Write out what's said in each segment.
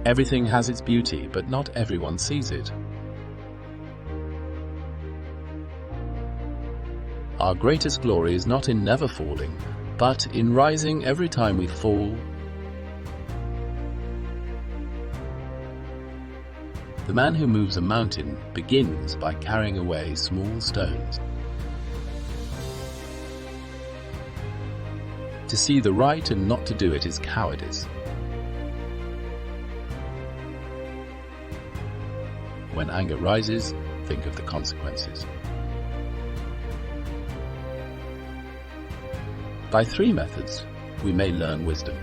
Everything has its beauty, but not everyone sees it. Our greatest glory is not in never falling, but in rising every time we fall. The man who moves a mountain begins by carrying away small stones. To see the right and not to do it is cowardice. When anger rises, think of the consequences. By three methods, we may learn wisdom.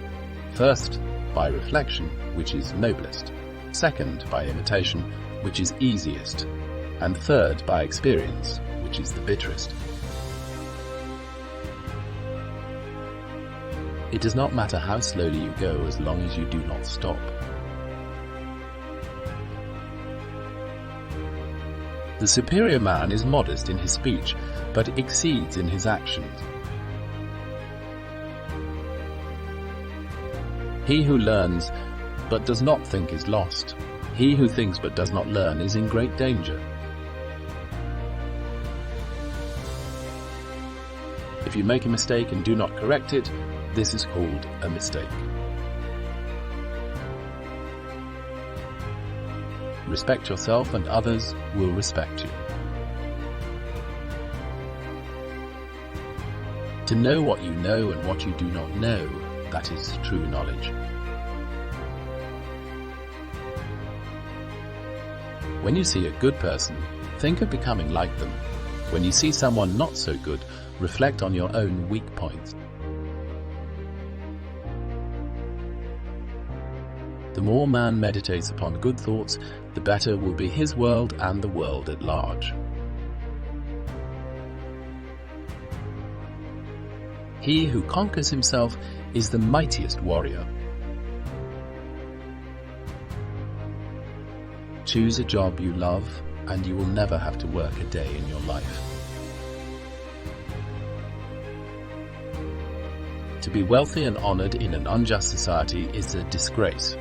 First, by reflection, which is noblest. Second, by imitation, which is easiest. And third, by experience, which is the bitterest. It does not matter how slowly you go as long as you do not stop. The superior man is modest in his speech, but exceeds in his actions. He who learns but does not think is lost. He who thinks but does not learn is in great danger. If you make a mistake and do not correct it, this is called a mistake. Respect yourself and others will respect you. To know what you know and what you do not know, that is true knowledge. When you see a good person, think of becoming like them. When you see someone not so good, reflect on your own weak points. The more man meditates upon good thoughts, the better will be his world and the world at large. He who conquers himself is the mightiest warrior. Choose a job you love, and you will never have to work a day in your life. To be wealthy and honored in an unjust society is a disgrace.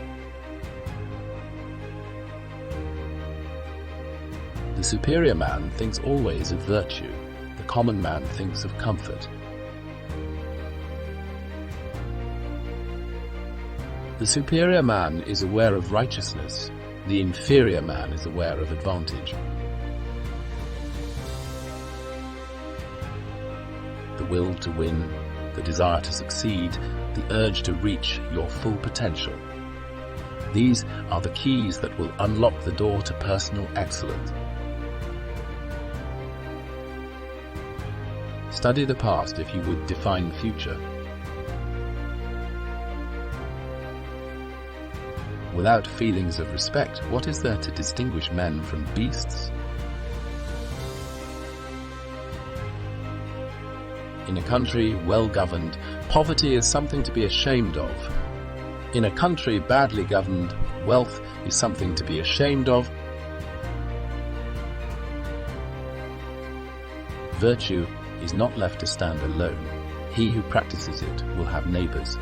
The superior man thinks always of virtue. The common man thinks of comfort. The superior man is aware of righteousness. The inferior man is aware of advantage. The will to win, the desire to succeed, the urge to reach your full potential. These are the keys that will unlock the door to personal excellence. Study the past if you would define the future. Without feelings of respect, what is there to distinguish men from beasts? In a country well governed, poverty is something to be ashamed of. In a country badly governed, wealth is something to be ashamed of. Virtue is not left to stand alone. He who practices it will have neighbors.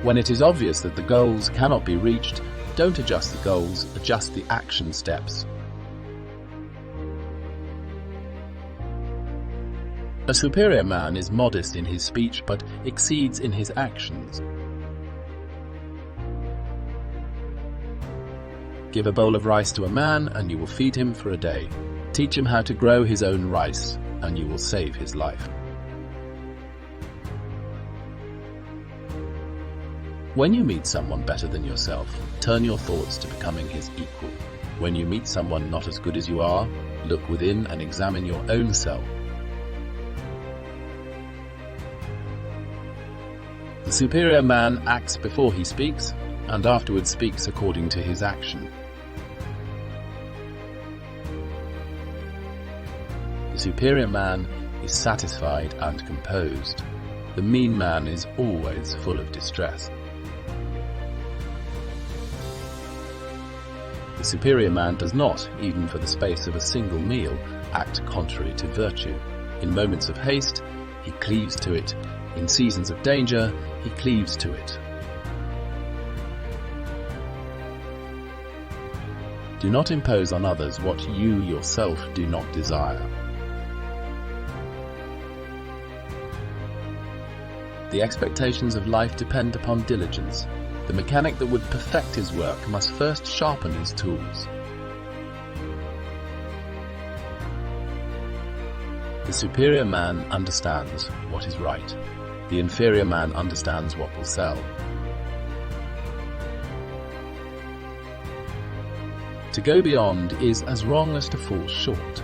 When it is obvious that the goals cannot be reached, don't adjust the goals, adjust the action steps. A superior man is modest in his speech but exceeds in his actions. Give a bowl of rice to a man and you will feed him for a day. Teach him how to grow his own rice and you will save his life. When you meet someone better than yourself, turn your thoughts to becoming his equal. When you meet someone not as good as you are, look within and examine your own self. The superior man acts before he speaks, and afterwards speaks according to his action. The superior man is satisfied and composed. The mean man is always full of distress. The superior man does not, even for the space of a single meal, act contrary to virtue. In moments of haste, he cleaves to it. In seasons of danger, he cleaves to it. Do not impose on others what you yourself do not desire. The expectations of life depend upon diligence. The mechanic that would perfect his work must first sharpen his tools. The superior man understands what is right. The inferior man understands what will sell. To go beyond is as wrong as to fall short.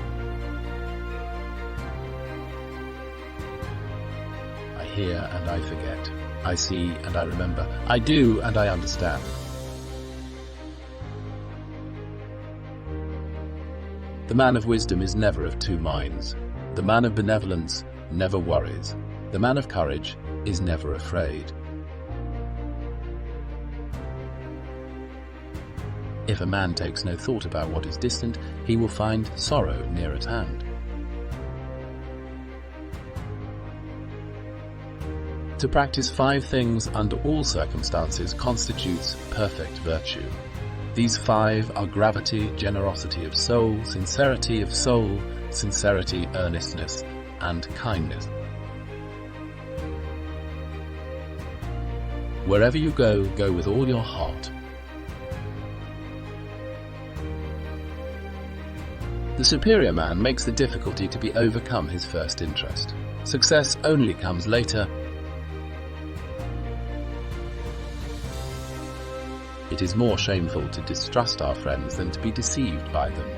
I hear and I forget. I see and I remember. I do and I understand. The man of wisdom is never of two minds. The man of benevolence never worries. The man of courage is never afraid. If a man takes no thought about what is distant, he will find sorrow near at hand. To practice 5 things under all circumstances constitutes perfect virtue. These 5 are gravity, generosity of soul, sincerity, earnestness, and kindness. Wherever you go, go with all your heart. The superior man makes the difficulty to be overcome his first interest. Success only comes later. It is more shameful to distrust our friends than to be deceived by them.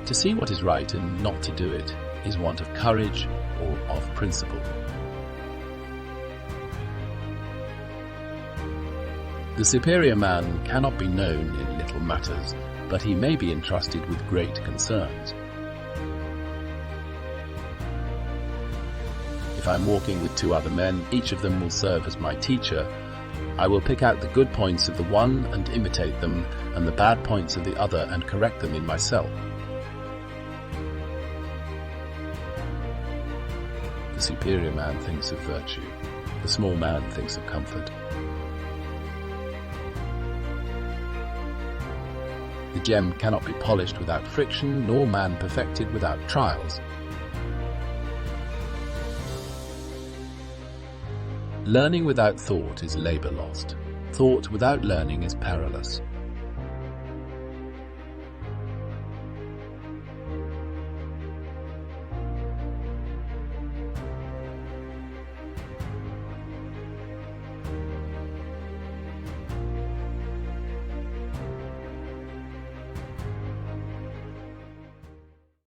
To see what is right and not to do it is want of courage or of principle. The superior man cannot be known in little matters, but he may be entrusted with great concerns. If I am walking with 2 other men, each of them will serve as my teacher. I will pick out the good points of the one and imitate them, and the bad points of the other and correct them in myself. The superior man thinks of virtue. The small man thinks of comfort. The gem cannot be polished without friction, nor man perfected without trials. Learning without thought is labor lost. Thought without learning is perilous.